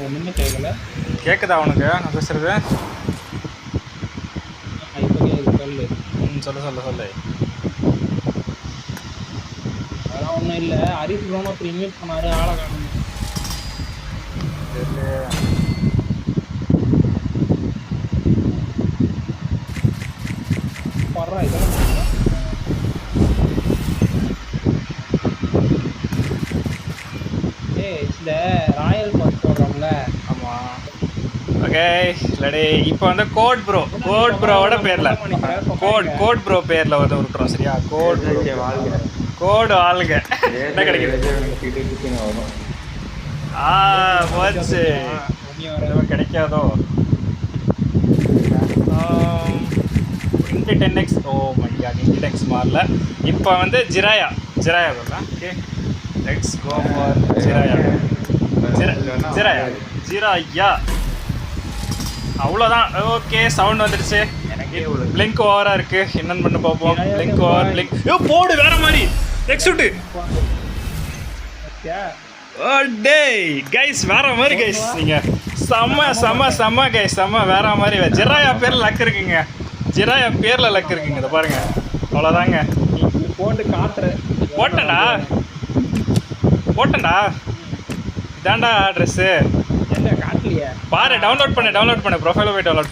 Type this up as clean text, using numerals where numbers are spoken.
ஒன்றுமே கேட்கல. கேட்குதா அவனுக்கு நான் பேசுறது? இப்போ கேட்குது சொல்லு. சொல்லு சொல்லு சொல்லு. அதெல்லாம் ஒன்றும் இல்லை. ஹரிஷ் ப்ரோன்னு ஒருத்தர் இன்வைட் பண்ணாரு, ஆளை காணும். வர்றா இதெல்லாம் இந்த ராயல் பாஸ் போடுறோம்ல. ஆமாம். ஓகே இல்லடி இப்போ வந்து கோட் ப்ரோவோட பேரில் கோட் ப்ரோ பேரில் வந்து விட்டுறோம். சரியா? கோடு ஆளுங்க என்ன கிடைக்குது? போச்சு கிடைக்காதோ? Into 10x. Oh my god, into 10x மாறல. இப்போ வந்து ஜிராயா வரலாம். Okay let's go for Jiraiya. அவ்வளோதான். ஓகே சவுண்ட் வந்துடுச்சு. பிளிங்க் ஓவராக இருக்குது. என்னென்னு பண்ணி பார்ப்போம். பிளிங்க் போடு வேற மாதிரி எக்ஸுட்டு. டேய் கைஸ் வேற மாதிரி கைஸ். நீங்கள் செம்ம கைஸ் வேற மாதிரி. ஜிராயா பேரில் லக் இருக்குங்க. ஜிராயா பேரில் லக் இருக்குங்க. இதை பாருங்க. அவ்வளோதாங்க. போட்டு காட்டுறேன். போட்டேன்டா இதாண்டா ட்ரெஸ்ஸு. காட்டலையே பாரு. டவுன்லோட் பண்ணு ப்ரொஃபைல போய் டவுன்லோட் பண்ணு.